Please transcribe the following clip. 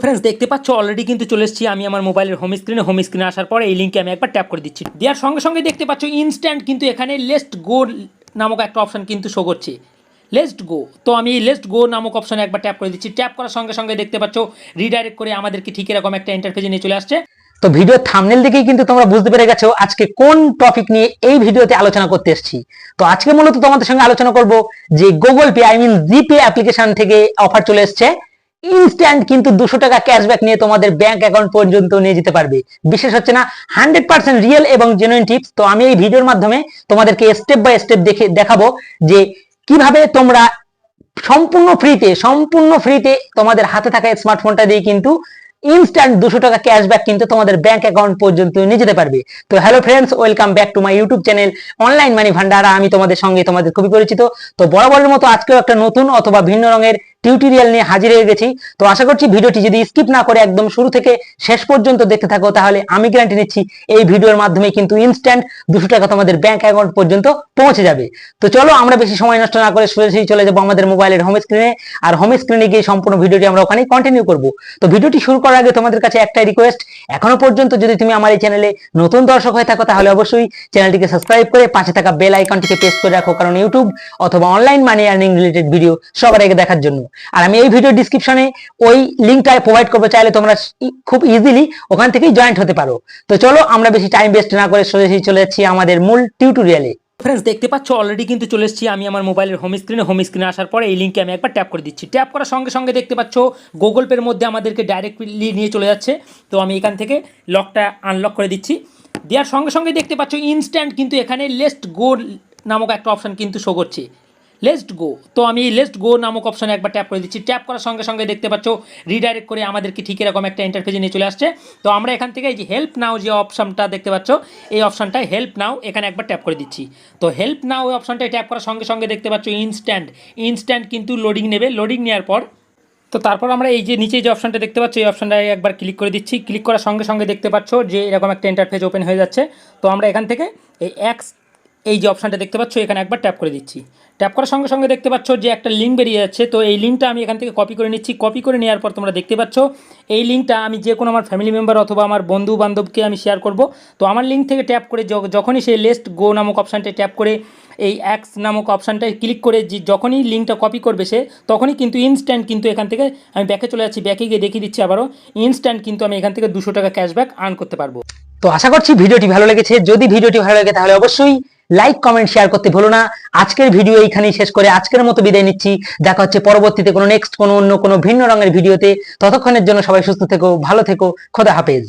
Friends देखते पाচ্ছ already কিন্তু চলে এসেছি আমি আমার মোবাইলের হোম স্ক্রিনে আসার পরে এই লিংকে আমি একবার ট্যাপ করে দিচ্ছি। দেওয়ার সঙ্গে সঙ্গে দেখতে পাচ্ছ ইনস্ট্যান্ট কিন্তু এখানে লেটস গো নামক একটা অপশন কিন্তু শো করছে। লেটস গো, তো আমি লেটস গো নামক অপশনে একবার ট্যাপ করে দিচ্ছি। ট্যাপ করার সঙ্গে সঙ্গে দেখতে পাচ্ছ রিডাইরেক্ট করে আমাদেরকে ঠিক এরকম একটা ইন্টারফেসে নিয়ে চলে আসছে। তো ভিডিও থাম্বনেল দেখেই কিন্তু তোমরা বুঝতে পেরে গেছো আজকে কোন টপিক নিয়ে এই ভিডিওতে আলোচনা করতে এসেছি। তো আজকে মূলত তোমাদের সঙ্গে আলোচনা করব যে গুগল পে জিপে অ্যাপ্লিকেশন থেকে অফার চলে এসেছে, ইনস্ট্যান্ট কিন্তু 200 টাকা ক্যাশব্যাক নিয়ে তোমাদের ব্যাংক অ্যাকাউন্ট পর্যন্ত নিয়ে যেতে পারবে। বিশেষ হচ্ছে না, 100% রিয়েল এবং জেনুইন টিপস। তো আমি এই ভিডিওর মাধ্যমে তোমাদেরকে স্টেপ বাই স্টেপ দেখাবো যে কিভাবে তোমরা সম্পূর্ণ ফ্রিতে তোমাদের হাতে থাকা স্মার্টফোনটা দিয়ে কিন্তু ইনস্ট্যান্ট 200 টাকা ক্যাশব্যাক কিন্তু তোমাদের ব্যাংক অ্যাকাউন্ট পর্যন্ত নিয়ে যেতে পারবে। তো hello friends, welcome back to my YouTube channel Online Money Bhandar. আমি তোমাদের সঙ্গে তোমাদের খুবই পরিচিত। তো বরাবরের মতো আজকেও একটা নতুন অথবা ভিন্ন রঙের টিউটোরিয়াল নিয়ে হাজির হয়ে গেছি। তো আশা করছি ভিডিওটি যদি স্কিপ না করে একদম শুরু থেকে শেষ পর্যন্ত দেখতে থাকো তাহলে আমি গ্যারান্টি নিচ্ছি এই ভিডিওর মাধ্যমে কিন্তু ইনস্ট্যান্ট 200 টাকা তোমাদের ব্যাংক অ্যাকাউন্ট পর্যন্ত পৌঁছে যাবে। তো চলো আমরা বেশি সময় নষ্ট না করে সরাসরি চলে যাবো আমাদের মোবাইলের হোম স্ক্রিনে। আর হোম স্ক্রিনে গিয়ে সম্পূর্ণ ভিডিওটি আমরা ওখানেই কন্টিনিউ করব। তো ভিডিওটি শুরু করার আগে তোমাদের কাছে একটাই রিকোয়েস্ট, এখনো পর্যন্ত যদি তুমি আমার এই চ্যানেলে নতুন দর্শক হয়ে থাকো তাহলে অবশ্যই চ্যানেলটিকে সাবস্ক্রাইব করে পাশে থাকা বেল আইকনটিকে প্রেস করে রাখো, কারণ ইউটিউব অথবা online money earning related video সবার আগে দেখার জন্য। আর আমি এই ভিডিও ডিসক্রিপশনে ওই লিংকটা প্রোভাইড করবো, চাইলে তোমরা খুব ইজিলি ওখান থেকেই জয়েন্ট হতে পারো। তো চলো আমরা বেশি টাইম ওয়েস্ট না করে সরাসরি চলে যাচ্ছি আমাদের মূল টিউটোরিয়ালে। ফ্রেন্ডস দেখতে পাচ্ছ অলরেডি কিন্তু চলে এসেছি আমি আমার মোবাইলের হোম স্ক্রিনে আসার পরে এই লিংকে আমি একবার ট্যাপ করে দিচ্ছি। ট্যাপ করার সঙ্গে সঙ্গে দেখতে পাচ্ছ গুগল পের মধ্যে আমাদেরকে ডাইরেক্টলি নিয়ে চলে যাচ্ছে। তো আমি এখান থেকে লকটা আনলক করে দিচ্ছি। দেওয়ার সঙ্গে সঙ্গে দেখতে পাচ্ছ ইনস্ট্যান্ট কিন্তু এখানে লেটস গো নামক একটা অপশন কিন্তু শো করছে। লেটস গো, তো আমি লেটস গো নামক অপশনে একবার ট্যাপ করে দিচ্ছি। ট্যাপ করার সঙ্গে সঙ্গে দেখতে পাচ্ছ রিডাইরেক্ট করে আমাদেরকে ঠিক এরকম একটা ইন্টারফেসে নিয়ে চলে আসছে। তো আমরা এখান থেকে এই যে হেল্প নাও যে অপশনটা দেখতে পাচ্ছ, এই অপশনটায় হেল্প নাও এখানে একবার ট্যাপ করে দিচ্ছি। তো হেল্প নাও ওই অপশনটায় ট্যাপ করার সঙ্গে সঙ্গে দেখতে পাচ্ছ ইনস্ট্যান্ট কিন্তু লোডিং নেবে। লোডিং নেওয়ার পর তো তারপর আমরা এই যে নিচে যে অপশনটা দেখতে পাচ্ছ এই অপশনটায় একবার ক্লিক করে দিচ্ছি। ক্লিক করার সঙ্গে সঙ্গে দেখতে পাচ্ছ যে এরকম একটা ইন্টারফেস ওপেন হয়ে যাচ্ছে। তো আমরা এখান থেকে এই যে অপশনটা দেখতে পাচ্ছ এখানে একবার ট্যাপ করে দিচ্ছি। ট্যাপ করার সঙ্গে সঙ্গে দেখতে পাচ্ছ যে একটা লিঙ্ক বেরিয়ে যাচ্ছে। তো এই লিঙ্কটা আমি এখান থেকে কপি করে নিচ্ছি। কপি করে নেওয়ার পর তোমরা দেখতে পাচ্ছ এই লিঙ্কটা আমি যে কোনো আমার ফ্যামিলি মেম্বার অথবা আমার বন্ধু বান্ধবকে আমি শেয়ার করব। তো আমার লিঙ্ক থেকে ট্যাপ করে যখনই সেই লেটস গো নামক অপশানটায় ট্যাপ করে এই অ্যাক্স নামক অপশানটায় ক্লিক করে যখনই লিঙ্কটা কপি করবে সে, তখনই কিন্তু ইনস্ট্যান্ট কিন্তু এখান থেকে আমি ব্যাকে চলে যাচ্ছি। ব্যাকে গিয়ে দেখিয়ে দিচ্ছি আবারও ইনস্ট্যান্ট কিন্তু আমি এখান থেকে 200 টাকা ক্যাশব্যাক আর্ন করতে পারবো। তো আশা করছি ভিডিওটি ভালো লেগেছে। যদি ভিডিওটি ভালো লাগে তাহলে অবশ্যই লাইক কমেন্ট শেয়ার করতে ভুলো না। আজকের ভিডিও এইখানেই শেষ করে আজকের মতো বিদায় নিচ্ছি। দেখা হচ্ছে পরবর্তীতে কোনো নেক্সট কোনো অন্য কোনো ভিন্ন রঙের ভিডিওতে। ততক্ষণের জন্য সবাই সুস্থ থেকো, ভালো থেকো, খোদা হাফেজ।